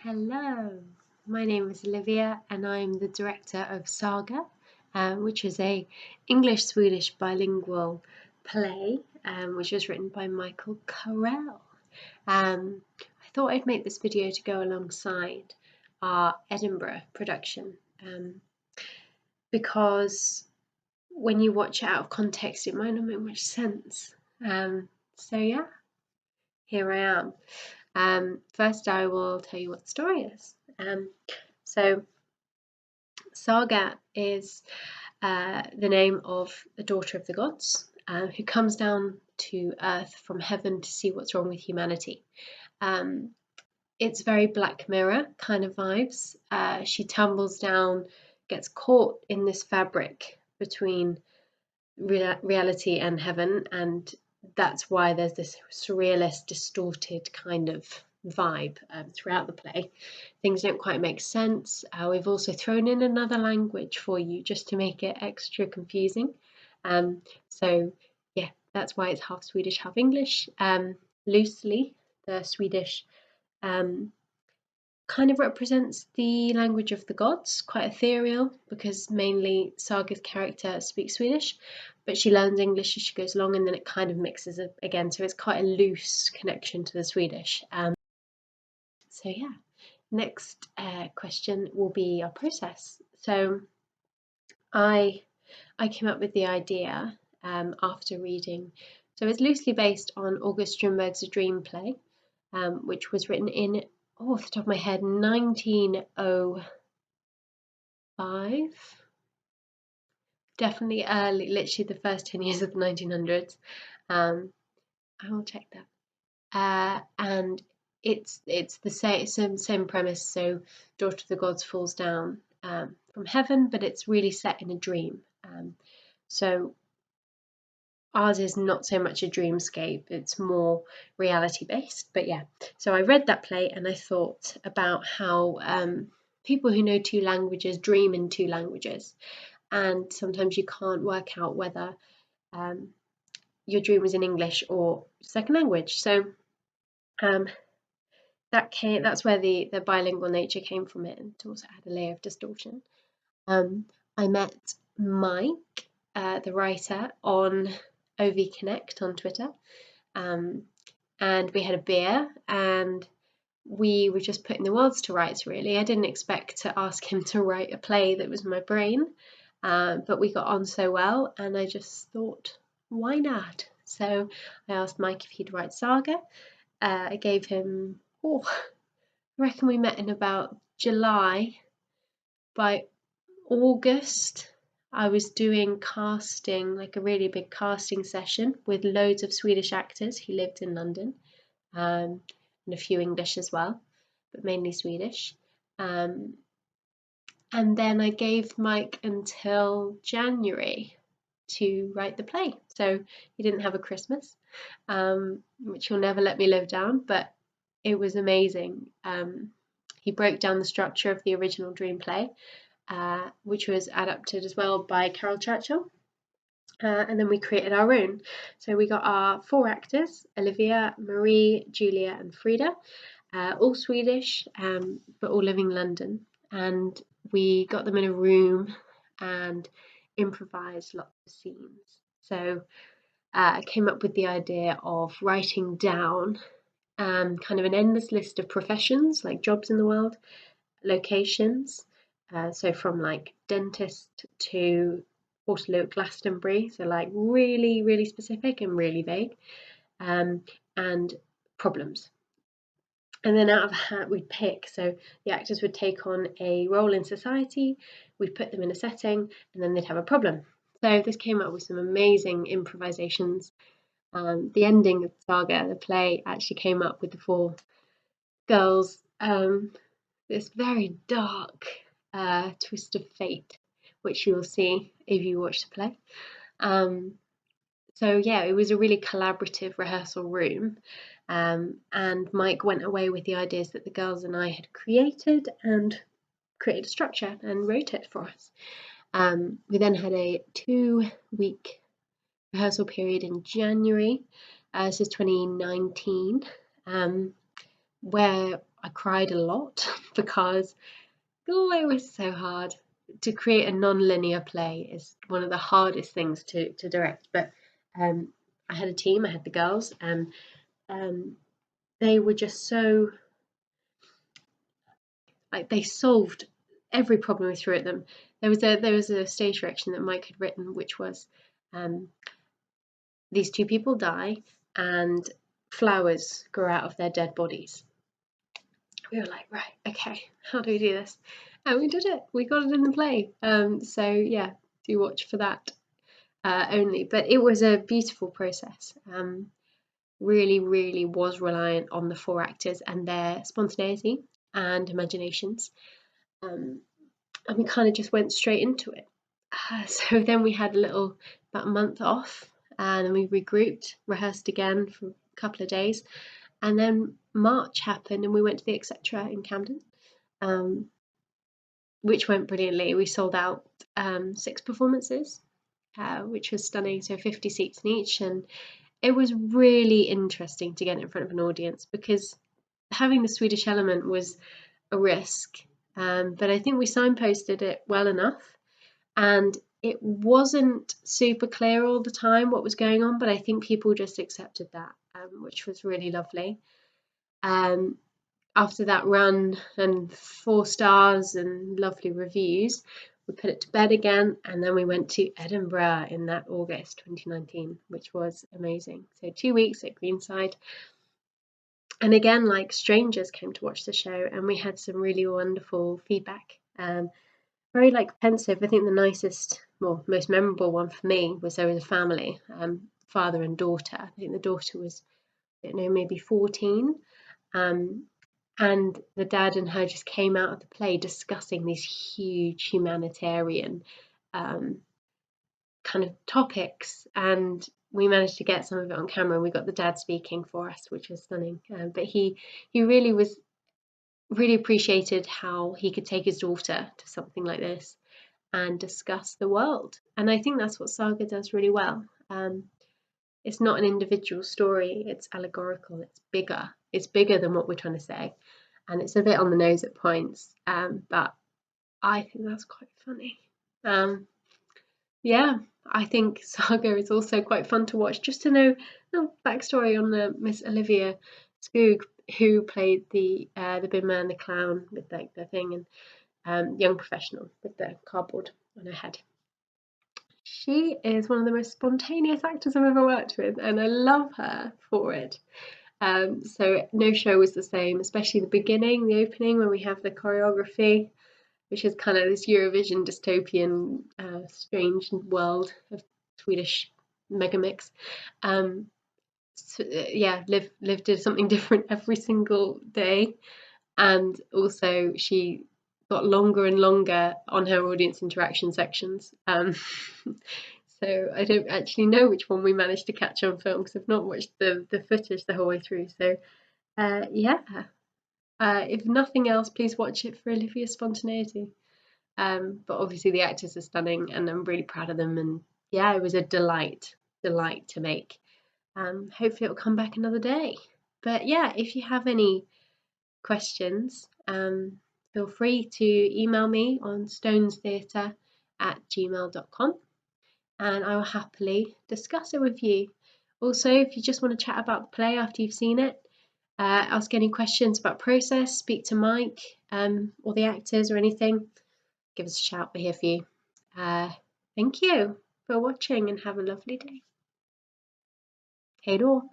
Hello, my name is Olivia and I'm the director of SAGA, which is a English-Swedish bilingual play which was written by Michael Carell. I thought I'd make this video to go alongside our Edinburgh production because when you watch it out of context it might not make much sense. So yeah, here I am. First I will tell you what the story is. So Saga is the name of a daughter of the gods who comes down to earth from heaven to see what's wrong with humanity. It's very Black Mirror kind of vibes. She tumbles down, gets caught in this fabric between reality and heaven, and that's why there's this surrealist, distorted kind of vibe throughout the play. Things don't quite make sense. We've also thrown in another language for you just to make it extra confusing. So yeah, that's why it's half Swedish, half English. Loosely, the Swedish kind of represents the language of the gods, quite ethereal, because mainly Saga's character speaks Swedish, but she learns English as she goes along, and then it kind of mixes again, so it's quite a loose connection to the Swedish. So yeah, next question will be our process. So I came up with the idea after reading. So it's loosely based on August Strindberg's A Dream play, which was written in, off the top of my head, 1905. Definitely early, literally the first 10 years of the 1900s. I will check that. And it's the same premise. So daughter of the gods falls down from heaven, but it's really set in a dream. So ours is not so much a dreamscape, it's more reality based. But yeah, so I read that play and I thought about how people who know two languages dream in two languages, and sometimes you can't work out whether your dream is in English or second language. So that's where the bilingual nature came from it, and it also had a layer of distortion. I met Mike, the writer, on OV Connect on Twitter, and we had a beer and we were just putting the worlds to rights, really. I didn't expect to ask him to write a play that was my brain, but we got on so well and I just thought, why not? So I asked Mike if he'd write Saga. I gave him, I reckon we met in about July. By August, I was doing casting, like a really big casting session with loads of Swedish actors who lived in London, and a few English as well, but mainly Swedish. And then I gave Mike until January to write the play. So he didn't have a Christmas, which he'll never let me live down, but it was amazing. He broke down the structure of the original Dream play, which was adapted as well by Carol Churchill. And then we created our own. So we got our 4 actors, Olivia, Marie, Julia and Frida, all Swedish, but all living in London. And we got them in a room and improvised lots of scenes. So I came up with the idea of writing down kind of an endless list of professions, like jobs in the world, locations, so from like dentist to Waterloo at Glastonbury, so like really, really specific and really vague, and problems. And then out of a hat we'd pick, so the actors would take on a role in society, we'd put them in a setting, and then they'd have a problem. So this came up with some amazing improvisations. The ending of the Saga, the play, actually came up with the 4 girls. This very dark twist of fate, which you will see if you watch the play. So yeah, it was a really collaborative rehearsal room, and Mike went away with the ideas that the girls and I had created and created a structure and wrote it for us. We then had a 2-week rehearsal period in January, this is 2019, where I cried a lot because it was so hard. To create a non-linear play is one of the hardest things to direct. But I had a team, I had the girls, and they were just so, like, they solved every problem we threw at them. There was a stage direction that Mike had written, which was these two people die and flowers grow out of their dead bodies. We were like, right, okay, how do we do this? And we did it. We got it in the play. So yeah, do watch for that only. But it was a beautiful process. Really, really was reliant on the four actors and their spontaneity and imaginations. And we kind of just went straight into it. So then we had about a month off, and then we regrouped, rehearsed again for a couple of days, and then March happened, and we went to the Etc. in Camden, which went brilliantly. We sold out 6 performances, which was stunning. So 50 seats in each, and it was really interesting to get in front of an audience because having the Swedish element was a risk. But I think we signposted it well enough, and it wasn't super clear all the time what was going on, but I think people just accepted that, which was really lovely. After that run and 4 stars and lovely reviews, we put it to bed again, and then we went to Edinburgh in that August 2019, which was amazing. So 2 weeks at Greenside. And again, like, strangers came to watch the show, and we had some really wonderful feedback. Very pensive. I think the nicest, most memorable one for me was there was a family, father and daughter. I think the daughter was, I don't know, maybe 14. And the dad and her just came out of the play discussing these huge humanitarian kind of topics, and we managed to get some of it on camera, and we got the dad speaking for us, which was stunning. But he really appreciated how he could take his daughter to something like this and discuss the world. And I think that's what SAGA does really well. It's not an individual story, it's allegorical, it's bigger than what we're trying to say, and it's a bit on the nose at points, but I think that's quite funny. Yeah, I think SAGA is also quite fun to watch, just to know the backstory on the Miss Olivia Stone, who played the bin man, the clown with the thing, and young professional with the cardboard on her head. She is one of the most spontaneous actors I've ever worked with, and I love her for it. So no show was the same, especially the beginning, the opening, when we have the choreography, which is kind of this Eurovision dystopian, strange world of Swedish megamix. So, yeah, Liv did something different every single day, and also she got longer and longer on her audience interaction sections. So I don't actually know which one we managed to catch on film because I've not watched the footage the whole way through. So yeah, if nothing else, please watch it for Olivia's spontaneity. But obviously the actors are stunning, and I'm really proud of them. And yeah, it was a delight to make. Hopefully it'll come back another day. But yeah, if you have any questions, feel free to email me on stonestheatre@gmail.com, and I will happily discuss it with you. Also, if you just want to chat about the play after you've seen it, ask any questions about process, speak to Mike or the actors or anything, give us a shout. We're here for you. Thank you for watching, and have a lovely day. Hej då!